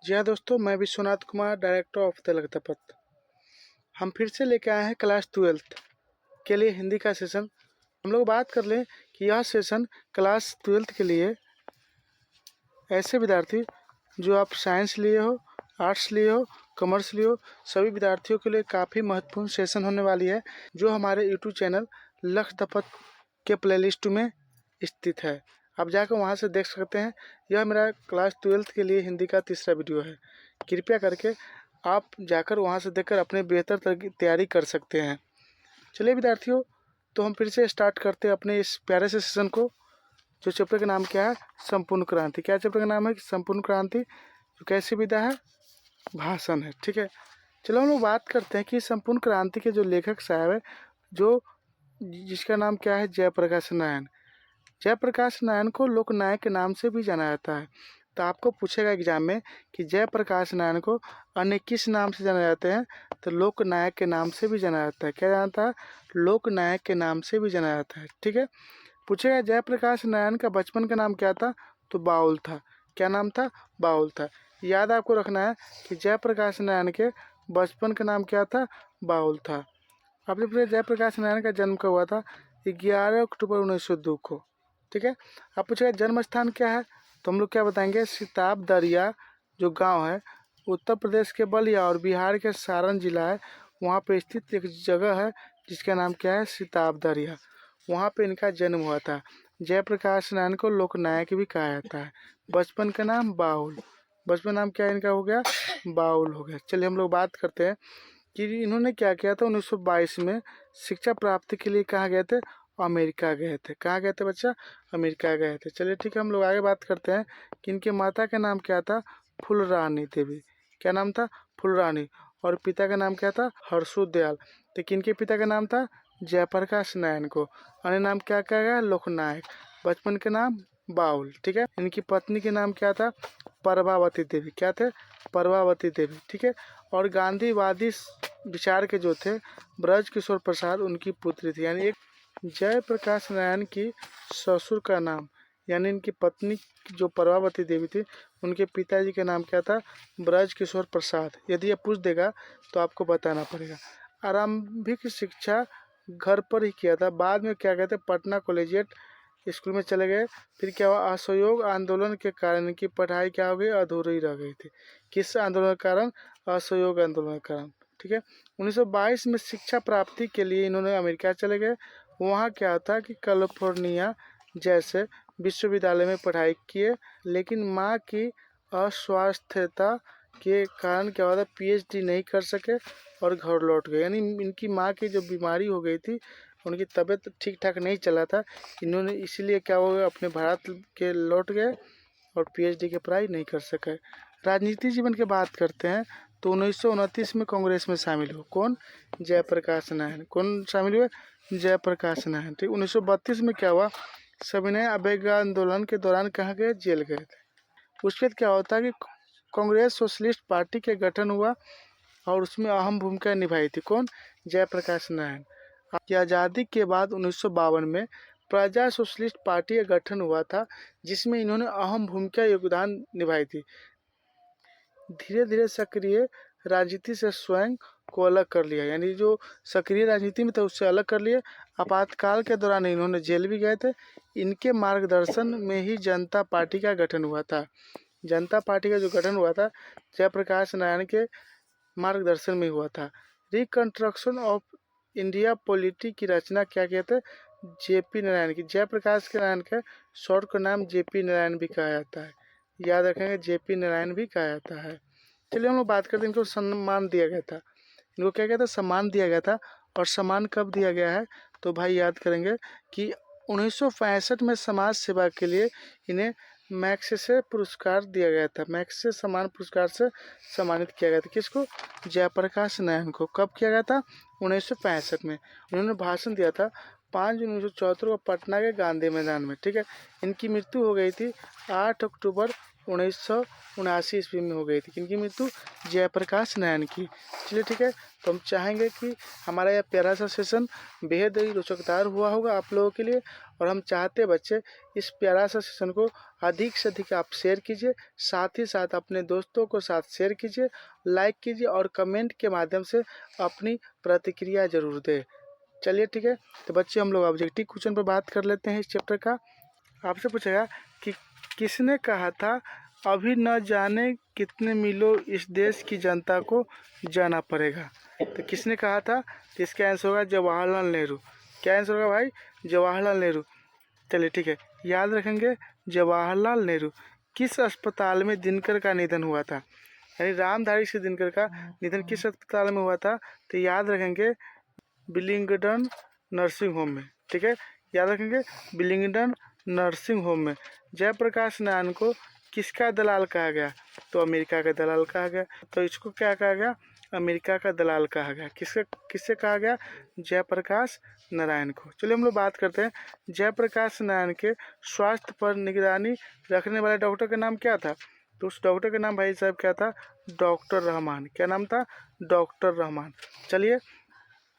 जी हाँ दोस्तों, मैं विश्वनाथ कुमार, डायरेक्टर ऑफ तिलक दपत। हम फिर से लेके आए हैं क्लास 12th के लिए हिंदी का सेशन। हम लोग बात कर लें कि यह सेशन क्लास 12th के लिए ऐसे विद्यार्थी जो आप साइंस लिए हो, आर्ट्स लिए हो, कॉमर्स लिए हो, सभी विद्यार्थियों के लिए काफ़ी महत्वपूर्ण सेशन होने वाली है, जो हमारे यूट्यूब चैनल लक्ष्य दपत के प्लेलिस्ट में स्थित है। आप जाकर वहां से देख सकते हैं। यह मेरा क्लास 12th के लिए हिंदी का तीसरा वीडियो है। कृपया करके आप जाकर वहां से देखकर अपने बेहतर तैयारी कर सकते हैं। चलिए विद्यार्थियों, तो हम फिर से स्टार्ट करते हैं अपने इस प्यारे से सेशन को, जो चैप्टर का नाम क्या है, संपूर्ण क्रांति। क्या चैप्टर का नाम है? संपूर्ण क्रांति। जो कैसी विधा है? भाषण है। ठीक है, चलो हम लोग बात करते हैं कि संपूर्ण क्रांति के जो लेखक साहब है, जो जिसका नाम क्या है, जयप्रकाश नारायण। जयप्रकाश नारायण को लोकनायक के नाम से भी जाना जाता है। तो आपको पूछेगा एग्जाम में कि जयप्रकाश नारायण को अन्य किस नाम से जाना जाते हैं, तो लोकनायक के नाम से भी जाना जाता है। क्या जानता है? लोकनायक के नाम से भी जाना जाता है। ठीक है, पूछेगा जयप्रकाश नारायण का बचपन का नाम क्या था, तो बाउल था। क्या नाम था? बाउल था। याद आपको रखना है कि जयप्रकाश नारायण के बचपन का नाम क्या था? बाउल था। आपने पूछा जयप्रकाश नारायण का जन्म कब हुआ था? 11 अक्टूबर 1902 को। ठीक है, आप पूछेगा जन्म स्थान क्या है, तो हम लोग क्या बताएंगे? सिताब दरिया जो गांव है, उत्तर प्रदेश के बलिया और बिहार के सारण जिला है, वहाँ पे स्थित एक जगह है जिसका नाम क्या है? सिताब दरिया। वहाँ पे इनका जन्म हुआ था। जयप्रकाश नारायण को लोकनायक भी कहा जाता है। बचपन का नाम बाउल। बचपन नाम क्या इनका हो गया? बाउल हो गया। चलिए हम लोग बात करते हैं कि इन्होंने क्या किया था। 1922 में शिक्षा प्राप्ति के लिए कहाँ गए थे? अमेरिका गए थे। कहाँ गए थे बच्चा? अमेरिका गए थे। चलिए ठीक है, हम लोग आगे बात करते हैं कि इनके माता का नाम क्या था? फूलरानी देवी। क्या नाम था? फूलरानी। और पिता का नाम क्या था? हर्षो दयाल। तो किनके पिता का नाम था? जयप्रकाश नारायण को। अन्य नाम क्या कहा गया? लोकनायक। बचपन के नाम बाउल। ठीक है, इनकी पत्नी के नाम क्या था? प्रभावती देवी। क्या थे? प्रभावती देवी। ठीक है, और गांधीवादी विचार के जो थे ब्रज किशोर प्रसाद उनकी पुत्री थी। यानी एक जयप्रकाश नारायण की ससुर का नाम, यानी इनकी पत्नी जो प्रभावती देवी थी, उनके पिताजी का नाम क्या था? ब्रज किशोर प्रसाद। यदि ये पूछ देगा तो आपको बताना पड़ेगा। आरंभिक शिक्षा घर पर ही किया था। बाद में क्या कहते हैं, पटना कॉलेजिएट स्कूल में चले गए। फिर क्या हुआ? असहयोग आंदोलन के कारण इनकी पढ़ाई क्या हो गई? अधूरी रह गई थी। किस आंदोलन के कारण? असहयोग आंदोलन के कारण। ठीक है, 1922 में शिक्षा प्राप्ति के लिए इन्होंने अमेरिका चले गए। वहाँ क्या था कि कैलिफोर्निया जैसे विश्वविद्यालय में पढ़ाई किए, लेकिन माँ की अस्वास्थ्यता के कारण क्या हुआ था, पीएचडी नहीं कर सके और घर लौट गए। यानी इनकी माँ की जो बीमारी हो गई थी, उनकी तबीयत ठीक ठाक नहीं चला था, इन्होंने इसीलिए क्या हो गया, अपने भारत के लौट गए और पीएचडी की पढ़ाई नहीं कर सके। राजनीति जीवन की बात करते हैं तो 1929 में कांग्रेस में शामिल हुए। कौन? जयप्रकाश नारायण। कौन शामिल हुए? जयप्रकाश नारायण। ठीक, 1932 में क्या हुआ? सविनय अवज्ञा आंदोलन के दौरान कहाँ गए? जेल गए थे। उसके बाद क्या होता है कि कांग्रेस सोशलिस्ट पार्टी के गठन हुआ और उसमें अहम भूमिका निभाई थी। कौन? जयप्रकाश नारायण। की आज़ादी के बाद 1952 में प्रजा सोशलिस्ट पार्टी का गठन हुआ था, जिसमें इन्होंने अहम भूमिका योगदान निभाई थी। धीरे धीरे सक्रिय राजनीति से स्वयं को अलग कर लिया, यानी जो सक्रिय राजनीति में था उससे अलग कर लिए। आपातकाल के दौरान इन्होंने जेल भी गए थे। इनके मार्गदर्शन में ही जनता पार्टी का गठन हुआ था। जनता पार्टी का जो गठन हुआ था, जयप्रकाश नारायण के मार्गदर्शन में हुआ था। रिकंस्ट्रक्शन ऑफ इंडिया पॉलिटी की रचना क्या कहते हैं? जेपी नारायण की। जयप्रकाश के नारायण का शॉर्ट का नाम जेपी नारायण भी कहा जाता है। याद रखेंगे, जेपी नारायण भी कहा जाता है। चलिए हम लोग बात करते हैं, इनको सम्मान दिया गया था। इनको क्या कहता है? सम्मान दिया गया था। और सम्मान कब दिया गया है, तो भाई याद करेंगे कि 1965 में समाज सेवा के लिए इन्हें मैक्सेसे पुरस्कार दिया गया था। मैक्सेसे सम्मान पुरस्कार से सम्मानित किया गया था। किसको? जयप्रकाश नारायण को। कब किया गया था? 1965 में। उन्होंने भाषण दिया था 5 जून 1974 को पटना के गांधी मैदान में। ठीक है, इनकी मृत्यु हो गई थी 8 अक्टूबर 1979 ईस्वी में हो गई थी। किनकी मृत्यु? जयप्रकाश नारायण की। चलिए ठीक है, तो हम चाहेंगे कि हमारा यह प्यारा सा सेशन बेहद ही रोचकदार हुआ होगा आप लोगों के लिए, और हम चाहते बच्चे इस प्यारा सा सेशन को अधिक से अधिक आप शेयर कीजिए, साथ ही साथ अपने दोस्तों को साथ शेयर कीजिए, लाइक कीजिए और कमेंट के माध्यम से अपनी प्रतिक्रिया जरूर दें। चलिए ठीक है, तो बच्चे हम लोग ऑब्जेक्टिव क्वेश्चन पर बात कर लेते हैं इस चैप्टर का। आपसे पूछेगा कि किसने कहा था अभी न जाने कितने मीलों इस देश की जनता को जाना पड़ेगा। तो किसने कहा था? तो इसका आंसर होगा जवाहरलाल नेहरू। क्या आंसर होगा भाई? जवाहरलाल नेहरू। चलिए ठीक है, याद रखेंगे जवाहरलाल नेहरू। किस अस्पताल में दिनकर का निधन हुआ था? यानी रामधारी सिंह दिनकर का निधन किस अस्पताल में हुआ था? तो याद रखेंगे बिलिंगडन नर्सिंग होम में। ठीक है, याद रखेंगे बिलिंगडन नर्सिंग होम में। जयप्रकाश नारायण को किसका दलाल कहा गया? तो अमेरिका का दलाल कहा गया। तो इसको क्या कहा गया? अमेरिका का दलाल कहा गया। किससे कहा गया? जयप्रकाश नारायण को। चलिए हम लोग बात करते हैं जयप्रकाश नारायण के स्वास्थ्य पर निगरानी रखने वाले डॉक्टर का नाम क्या था? तो उस डॉक्टर का नाम भाई साहब क्या था? डॉक्टर रहमान। क्या नाम था? डॉक्टर रहमान। चलिए,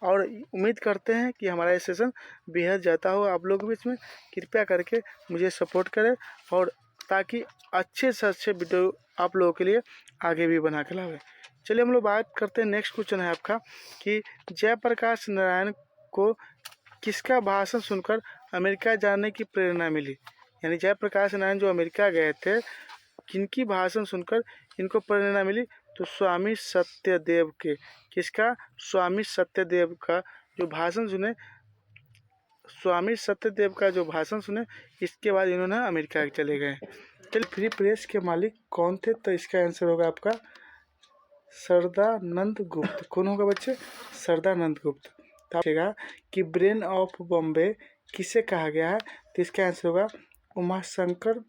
और उम्मीद करते हैं कि हमारा ये सेशन बेहद जाता हो आप लोगों के बीच में। कृपया करके मुझे सपोर्ट करें, और ताकि अच्छे से अच्छे वीडियो आप लोगों के लिए आगे भी बना के लावे। चलिए हम लोग बात करते हैं, नेक्स्ट क्वेश्चन है आपका कि जयप्रकाश नारायण को किसका भाषण सुनकर अमेरिका जाने की प्रेरणा मिली? यानी जयप्रकाश नारायण जो अमेरिका गए थे, किनकी भाषण सुनकर इनको प्रेरणा मिली? तो स्वामी सत्यदेव के। किसका? स्वामी सत्यदेव का जो भाषण सुने, स्वामी सत्यदेव का जो भाषण सुने, इसके बाद इन्होंने अमेरिका चले गए। चलिए, फ्री प्रेस के मालिक कौन थे? तो इसका आंसर होगा आपका सरदानंद गुप्त। कौन होगा बच्चे? सरदानंद गुप्त। तो आपका कि ब्रेन ऑफ बॉम्बे किसे कहा गया है? तो इसका आंसर होगा उमाशंकर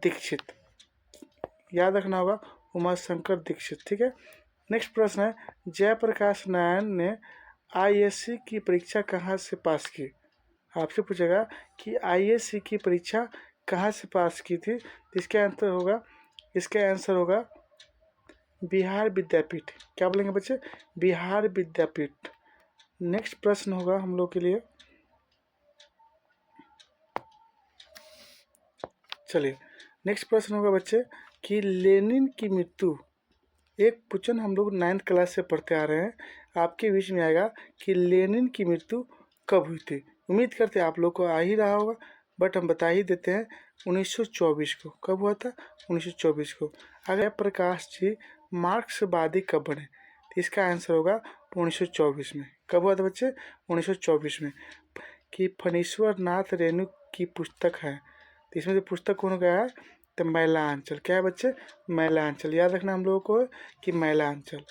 दीक्षित। याद रखना होगा उमाशंकर दीक्षित। ठीक है, नेक्स्ट प्रश्न है जयप्रकाश नारायण ने आईएससी की परीक्षा कहाँ से पास की? आपसे पूछेगा कि आईएससी की परीक्षा कहाँ से पास की थी? इसका आंसर होगा बिहार विद्यापीठ। क्या बोलेंगे बच्चे? बिहार विद्यापीठ। नेक्स्ट प्रश्न होगा हम लोग के लिए, चलिए नेक्स्ट प्रश्न होगा बच्चे कि लेनिन की मृत्यु, एक क्वेश्चन हम लोग 9th क्लास से पढ़ते आ रहे हैं, आपके बीच में आएगा कि लेनिन की मृत्यु कब हुई थी। उम्मीद करते हैं आप लोग को आ ही रहा होगा, बट हम बता ही देते हैं 1924 को। कब हुआ था? 1924 को। अगर प्रकाश जी मार्क्सवादी कब बने? तो इसका आंसर होगा 1924 में। कब हुआ था बच्चे? 1924 में। कि फणीश्वर नाथ रेणु की पुस्तक है, तो इसमें से पुस्तक कौन गया है? तो मैलांचल। क्या है बच्चे? मैलांचल। याद रखना हम लोगों को कि मैलांचल।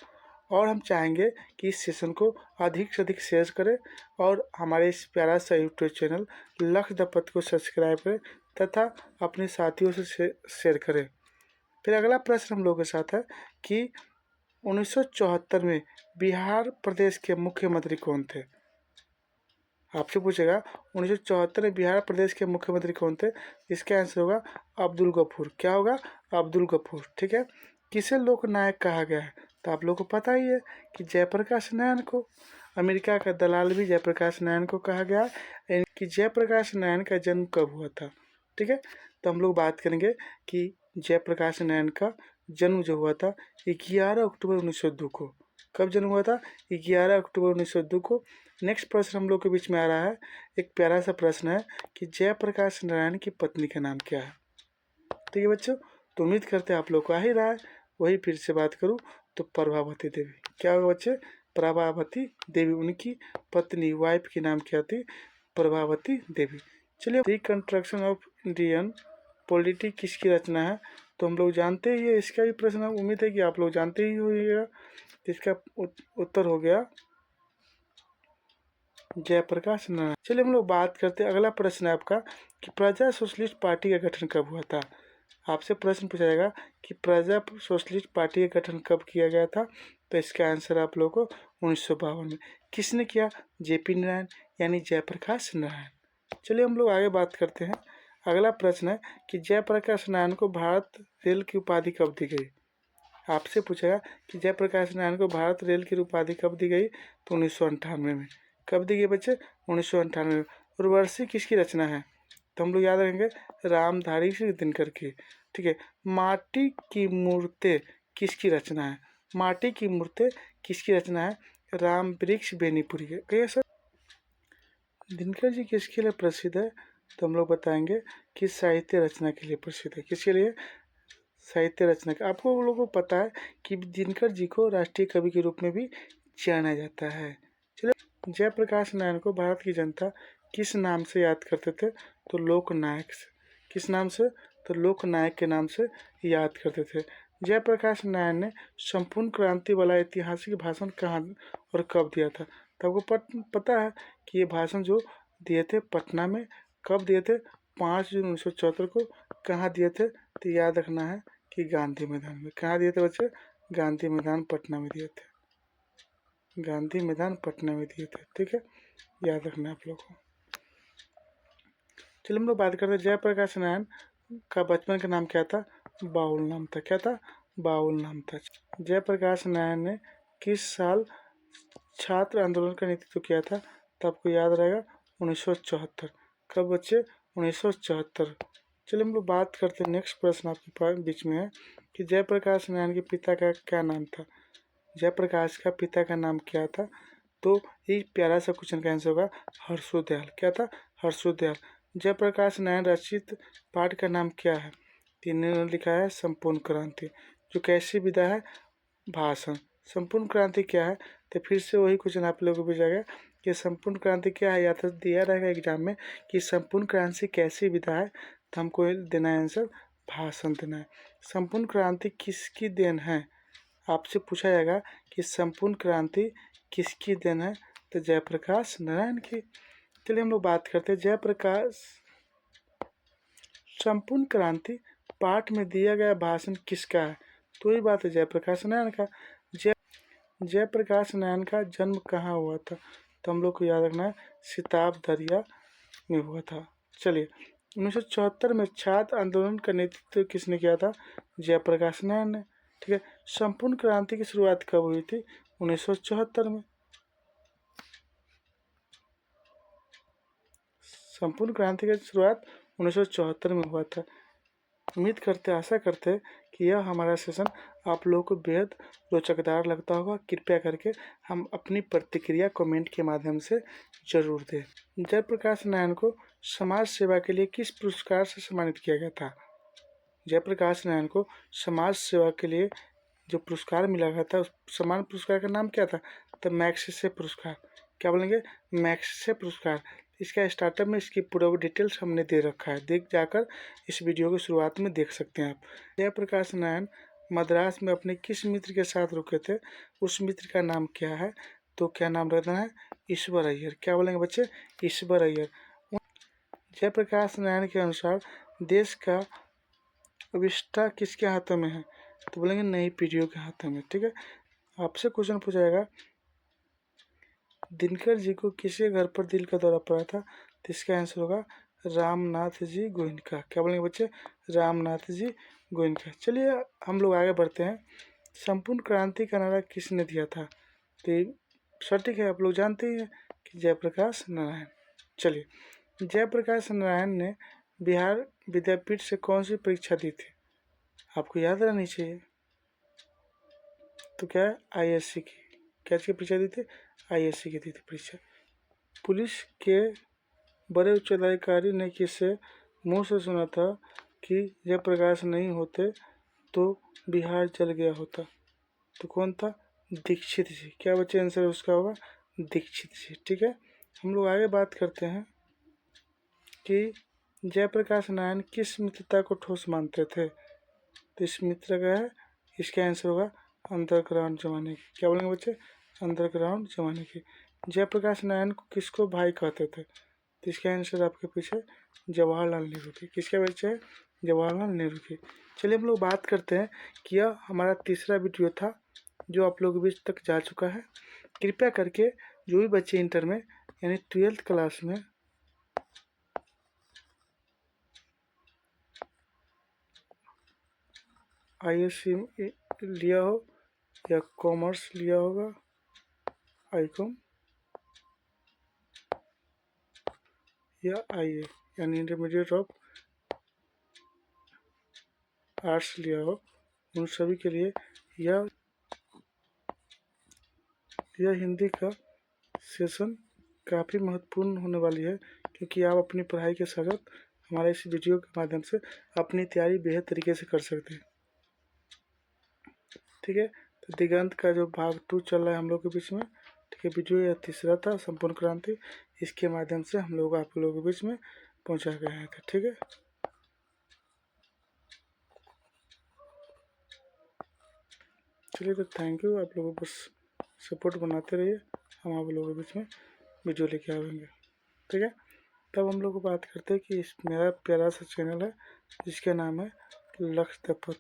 और हम चाहेंगे कि इस सेशन को अधिक से अधिक शेयर करें, और हमारे इस प्यारा सा यूट्यूब चैनल लक्ष्य दंपत को सब्सक्राइब करें तथा अपने साथियों से शेयर करें। फिर अगला प्रश्न हम लोगों के साथ है कि 1974 में बिहार प्रदेश के मुख्यमंत्री कौन थे? आपसे पूछेगा 1974 में बिहार प्रदेश के मुख्यमंत्री कौन थे? इसका आंसर होगा अब्दुल गफूर। क्या होगा? अब्दुल गफूर। ठीक है, किसे लोकनायक कहा गया है? तो आप लोगों को पता ही है कि जयप्रकाश नारायण को। अमेरिका का दलाल भी जयप्रकाश नारायण को कहा गया है। कि जयप्रकाश नारायण का जन्म कब हुआ था? ठीक है, तो हम लोग बात करेंगे कि जयप्रकाश नारायण का जन्म जो हुआ था 11 अक्टूबर 1902 को। कब जन्म हुआ था? 11 अक्टूबर 1902 को। नेक्स्ट प्रश्न हम लोग के बीच में आ रहा है, एक प्यारा सा प्रश्न है कि जयप्रकाश नारायण की पत्नी का नाम क्या है? ठीक है बच्चों, तो उम्मीद करते हैं आप लोग को आ ही रहा है। वही फिर से बात करूँ तो प्रभावती देवी। क्या होगा बच्चे? प्रभावती देवी। उनकी पत्नी वाइफ की नाम क्या थी? प्रभावती देवी। चलिए, रिकंस्ट्रक्शन ऑफ इंडियन पॉलिटी किसकी रचना है? तो हम लोग जानते ही है, इसका भी प्रश्न उम्मीद है कि आप लोग जानते ही होइएगा। इसका उत्तर हो गया जयप्रकाश नारायण। चलिए हम लोग बात करते हैं, अगला प्रश्न है आपका कि प्रजा सोशलिस्ट पार्टी का गठन कब हुआ था? आपसे प्रश्न पूछा जाएगा कि प्रजा सोशलिस्ट पार्टी का गठन कब किया गया था? तो इसका आंसर आप लोगों को 1952 में। किसने किया? जेपी नारायण, यानी जयप्रकाश नारायण। चलिए हम लोग आगे बात करते हैं, अगला प्रश्न है कि जयप्रकाश नारायण को भारत रेल की उपाधि कब दी गई। आपसे पूछेगा कि जयप्रकाश नारायण को भारत रेल की उपाधि कब दी गई, तो 1998 में। कब दी गई बच्चे, 1998 में। उर्वशी किसकी रचना है, तो हम लोग याद रखेंगे रामधारी सिंह दिनकर की। ठीक है। माटी की मूर्तें किसकी रचना है, माटी की मूर्तें किसकी रचना है, राम वृक्ष बेनीपुरी के। कहिए सर, दिनकर जी किसके लिए प्रसिद्ध है, तो हम लोग बताएंगे कि साहित्य रचना के लिए प्रसिद्ध है। किसके लिए, साहित्य रचना का। आपको लोगों को पता है कि दिनकर जी को राष्ट्रीय कवि के रूप में भी जाना जाता है। चलिए, जयप्रकाश नारायण को भारत की जनता किस नाम से याद करते थे, तो लोकनायक से। किस नाम से, तो लोकनायक के नाम से याद करते थे। जयप्रकाश नारायण ने संपूर्ण क्रांति वाला ऐतिहासिक भाषण कहाँ और कब दिया था, तो आपको पता है कि ये भाषण जो दिए थे पटना में, कब दिए थे, 5 जून 1974 को। कहाँ दिए थे, तो याद रखना है कि गांधी मैदान में। कहाँ दिए थे बच्चे, गांधी मैदान पटना में दिए थे, गांधी मैदान पटना में दिए थे। ठीक है, याद रखना है आप लोगों को। चलिए हम लोग बात करते हैं जयप्रकाश नारायण का बचपन का नाम क्या था, बाउल नाम था। क्या था, बाउल नाम था। जयप्रकाश नारायण ने किस साल छात्र आंदोलन का नेतृत्व किया था, तो आपको याद रहेगा 1974। कब बच्चे, 1974। चलिए हम लोग बात करते हैं, नेक्स्ट प्रश्न आपके पास बीच में है कि जयप्रकाश नारायण के पिता का क्या नाम था। जयप्रकाश का पिता का नाम क्या था, तो ये प्यारा सा क्वेश्चन का आंसर होगा हर्षोदयाल। क्या था, हर्षोदयाल। जयप्रकाश नारायण रचित पाठ का नाम क्या है, इन्होंने लिखा है संपूर्ण क्रांति। जो कैसी विधा है, भाषण। संपूर्ण क्रांति क्या है, तो फिर से वही क्वेश्चन आप लोगों को पूछा गया कि संपूर्ण क्रांति क्या है, या तो दिया रहेगा एग्जाम में कि संपूर्ण क्रांति कैसी विधा है, तो हमको देना है आंसर भाषण देना है। संपूर्ण क्रांति किसकी देन है, आपसे पूछा जाएगा कि संपूर्ण क्रांति किसकी देन है, तो जयप्रकाश नारायण की। चलिए हम लोग बात करते हैं जयप्रकाश संपूर्ण क्रांति पाठ में दिया गया भाषण किसका है, तो ये बात है जयप्रकाश नारायण का। जयप्रकाश नारायण का जन्म कहाँ हुआ था, तो हम लोग को याद रखना है सिताब दरिया में हुआ था। चलिए, 1974 में छात्र आंदोलन का नेतृत्व किसने किया था, जयप्रकाश नारायण ने। ठीक है। संपूर्ण क्रांति की शुरुआत कब हुई थी, 1974 में। संपूर्ण क्रांति की शुरुआत 1974 में हुआ था। उम्मीद करते, आशा करते कि यह हमारा सेशन आप लोगों को बेहद रोचकदार लगता होगा। कृपया करके हम अपनी प्रतिक्रिया कमेंट के माध्यम से जरूर दें। जयप्रकाश नारायण को समाज सेवा के लिए किस पुरस्कार से सम्मानित किया गया था। जयप्रकाश नारायण को समाज सेवा के लिए जो पुरस्कार मिला गया था, उस सम्मान पुरस्कार का नाम क्या था, तो मैग्सेसे पुरस्कार। क्या बोलेंगे, मैग्सेसे पुरस्कार। इसका स्टार्टअप में इसकी पूरा डिटेल्स हमने दे रखा है, देख जाकर इस वीडियो की शुरुआत में देख सकते हैं आप। जयप्रकाश नारायण मद्रास में अपने किस मित्र के साथ रुके थे, उस मित्र का नाम क्या है, तो क्या नाम रखना है, ईश्वर अय्यर। क्या बोलेंगे बच्चे, ईश्वर अय्यर। जयप्रकाश नारायण के अनुसार देश का अविष्टा किसके हाथों में है, तो बोलेंगे नई पीढ़ियों के हाथों में। ठीक है। आपसे क्वेश्चन पूछा जाएगा दिनकर जी को किसके घर पर दिल का दौरा पड़ा था, तो इसका आंसर होगा रामनाथ जी गोयनका। क्या बोलेंगे बच्चे, रामनाथ जी गोयनका। चलिए हम लोग आगे बढ़ते हैं। संपूर्ण क्रांति का नारा किसने दिया था, तो सटीक है, आप लोग जानते ही हैं कि जयप्रकाश नारायण। चलिए, जयप्रकाश नारायण ने बिहार विद्यापीठ से कौन सी परीक्षा दी थी, आपको याद रहनी चाहिए, तो क्या है आईएससी की। क्या की परीक्षा दी थी, आईएससी की दी थी परीक्षा। पुलिस के बड़े उच्च अधिकारी ने किससे मुंह से सुना था कि जयप्रकाश नहीं होते तो बिहार जल गया होता, तो कौन था, दीक्षित जी। क्या बच्चे आंसर उसका होगा, दीक्षित जी। ठीक है। हम लोग आगे बात करते हैं कि जयप्रकाश नारायण किस मित्रता को ठोस मानते थे, तो इस मित्र का है, इसका आंसर होगा अंडरग्राउंड जमाने की। क्या बोलेंगे बच्चे, अंडरग्राउंड जमाने की। जयप्रकाश नारायण को किसको भाई कहते थे, तो इसका आंसर आपके पीछे जवाहरलाल नेहरू की। किसके बच्चे है, जवाहरलाल नेहरू की। चलिए हम लोग बात करते हैं कि यह हमारा तीसरा वीडियो था जो आप लोगों के बीच तक जा चुका है। कृपया करके जो भी बच्चे इंटर में यानी 12th क्लास में ISC लिया हो या कॉमर्स लिया होगा, ICOM या IA यानी इंटरमीडिएट ऑफ आर्ट्स लिया हो, उन सभी के लिए यह हिंदी का सेशन काफ़ी महत्वपूर्ण होने वाली है, क्योंकि आप अपनी पढ़ाई के साथ हमारे इस वीडियो के माध्यम से अपनी तैयारी बेहद तरीके से कर सकते हैं। ठीक है, तो दिगंत का जो भाग 2 चल रहा है हम लोग के बीच में। ठीक है, वीडियो यह तीसरा था, संपूर्ण क्रांति, इसके माध्यम से हम लोग आप लोगों के बीच में पहुंचा गए थे। ठीक है, चलिए, तो थैंक यू। आप लोगों को बस सपोर्ट बनाते रहिए, हम आप लोगों के बीच में वीडियो लेके आएंगे। ठीक है, तब हम लोग बात करते हैं कि इस मेरा प्यारा सा चैनल है जिसका नाम है लक्ष्य पथ।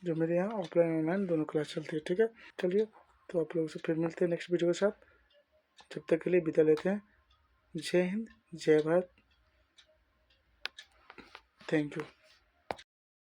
जो मेरे यहाँ ऑफलाइन ऑनलाइन दोनों क्लास चलती है। ठीक है, चलिए, तो आप लोगों से फिर मिलते हैं नेक्स्ट वीडियो के साथ। जब तक के लिए विदा लेते हैं। जय हिंद, जय भारत, थैंक यू।